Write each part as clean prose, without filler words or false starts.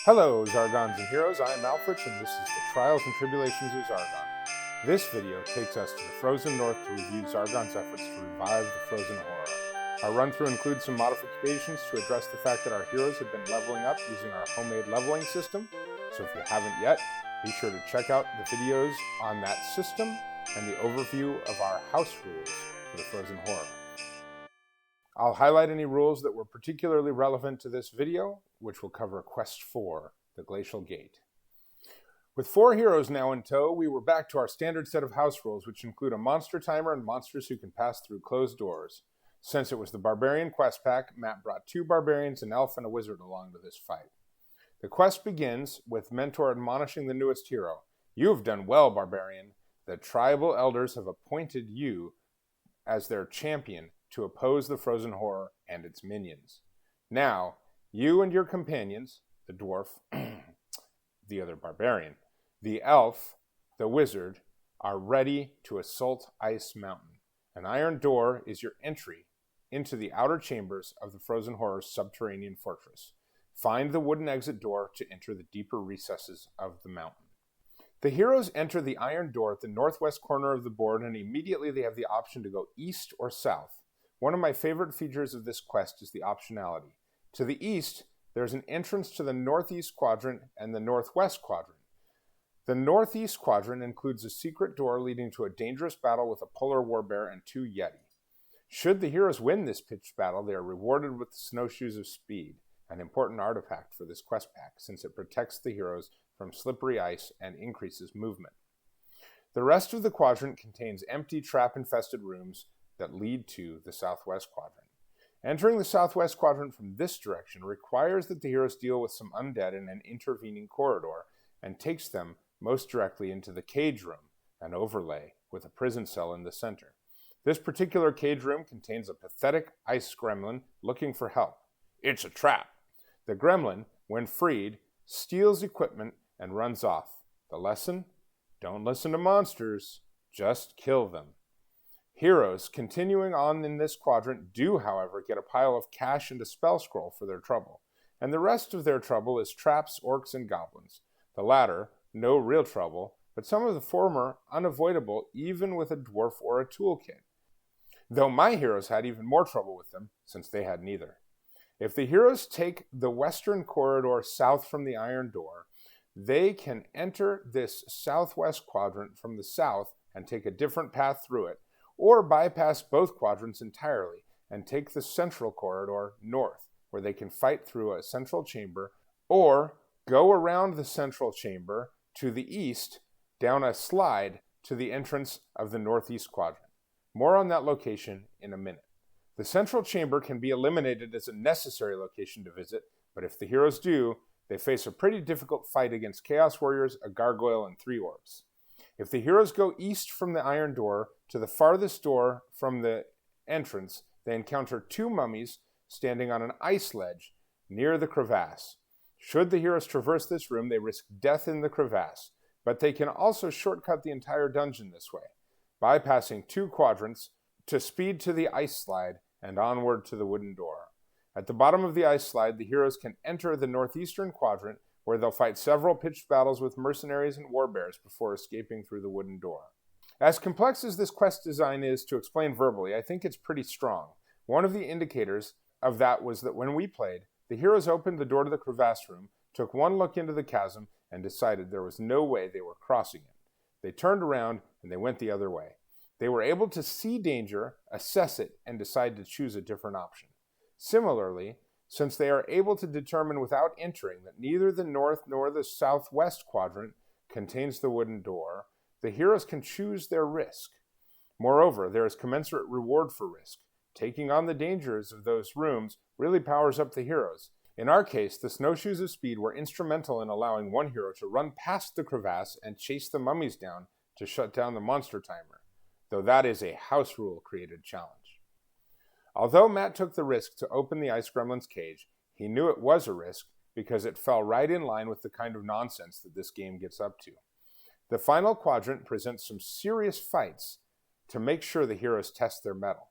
Hello, Zargons and Heroes, I am Alfrich, and this is the Trials and Tribulations of Zargon. This video takes us to the Frozen North to review Zargon's efforts to revive the frozen horror. Our run-through includes some modifications to address the fact that our heroes have been leveling up using our homemade leveling system, so if you haven't yet, be sure to check out the videos on that system and the overview of our house rules for the frozen horror. I'll highlight any rules that were particularly relevant to this video, which will cover Quest 4, the Glacial Gate. With 4 heroes now in tow, we were back to our standard set of house rules, which include a monster timer and monsters who can pass through closed doors. Since it was the Barbarian quest pack, Matt brought 2 barbarians, an elf, and a wizard along to this fight. The quest begins with Mentor admonishing the newest hero. "You have done well, Barbarian. The tribal elders have appointed you as their champion to oppose the frozen horror and its minions. Now, you and your companions, the dwarf, the other barbarian, the elf, the wizard, are ready to assault Ice Mountain. An iron door is your entry into the outer chambers of the frozen horror's subterranean fortress. Find the wooden exit door to enter the deeper recesses of the mountain." The heroes enter the iron door at the northwest corner of the board, and immediately they have the option to go east or south. One of my favorite features of this quest is the optionality. To the east, there's an entrance to the northeast quadrant and the northwest quadrant. The northeast quadrant includes a secret door leading to a dangerous battle with a polar warbear and 2 yeti. Should the heroes win this pitched battle, they are rewarded with the Snowshoes of Speed, an important artifact for this quest pack since it protects the heroes from slippery ice and increases movement. The rest of the quadrant contains empty, trap-infested rooms that lead to the southwest quadrant. Entering the southwest quadrant from this direction requires that the heroes deal with some undead in an intervening corridor and takes them most directly into the cage room, an overlay with a prison cell in the center. This particular cage room contains a pathetic ice gremlin looking for help. It's a trap. The gremlin, when freed, steals equipment and runs off. The lesson? Don't listen to monsters, just kill them. Heroes continuing on in this quadrant do, however, get a pile of cash and a spell scroll for their trouble, and the rest of their trouble is traps, orcs, and goblins. The latter, no real trouble, but some of the former unavoidable even with a dwarf or a toolkit. Though my heroes had even more trouble with them, since they had neither. If the heroes take the western corridor south from the iron door, they can enter this southwest quadrant from the south and take a different path through it, or bypass both quadrants entirely and take the central corridor north, where they can fight through a central chamber, or go around the central chamber to the east down a slide to the entrance of the northeast quadrant. More on that location in a minute. The central chamber can be eliminated as a necessary location to visit, but if the heroes do, they face a pretty difficult fight against Chaos Warriors, a gargoyle, and 3 orbs. If the heroes go east from the iron door to the farthest door from the entrance, they encounter 2 mummies standing on an ice ledge near the crevasse. Should the heroes traverse this room, they risk death in the crevasse, but they can also shortcut the entire dungeon this way, bypassing 2 quadrants to speed to the ice slide and onward to the wooden door. At the bottom of the ice slide, the heroes can enter the northeastern quadrant, where they'll fight several pitched battles with mercenaries and warbears before escaping through the wooden door. As complex as this quest design is to explain verbally, I think it's pretty strong. One of the indicators of that was that when we played, the heroes opened the door to the crevasse room, took one look into the chasm, and decided there was no way they were crossing it. They turned around and they went the other way. They were able to see danger, assess it, and decide to choose a different option. Similarly, since they are able to determine without entering that neither the north nor the southwest quadrant contains the wooden door, the heroes can choose their risk. Moreover, there is commensurate reward for risk. Taking on the dangers of those rooms really powers up the heroes. In our case, the Snowshoes of Speed were instrumental in allowing one hero to run past the crevasse and chase the mummies down to shut down the monster timer, though that is a house rule created challenge. Although Matt took the risk to open the Ice Gremlin's cage, he knew it was a risk because it fell right in line with the kind of nonsense that this game gets up to. The final quadrant presents some serious fights to make sure the heroes test their mettle.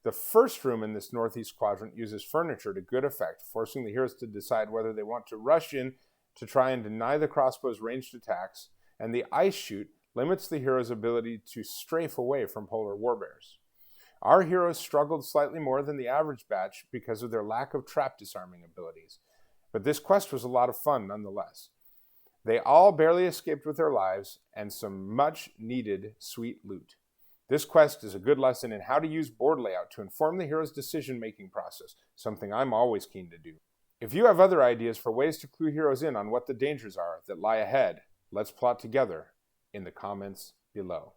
The first room in this northeast quadrant uses furniture to good effect, forcing the heroes to decide whether they want to rush in to try and deny the crossbow's ranged attacks, and the ice chute limits the hero's ability to strafe away from polar warbears. Our heroes struggled slightly more than the average batch because of their lack of trap disarming abilities, but this quest was a lot of fun nonetheless. They all barely escaped with their lives and some much needed sweet loot. This quest is a good lesson in how to use board layout to inform the hero's decision-making process, something I'm always keen to do. If you have other ideas for ways to clue heroes in on what the dangers are that lie ahead, let's plot together in the comments below.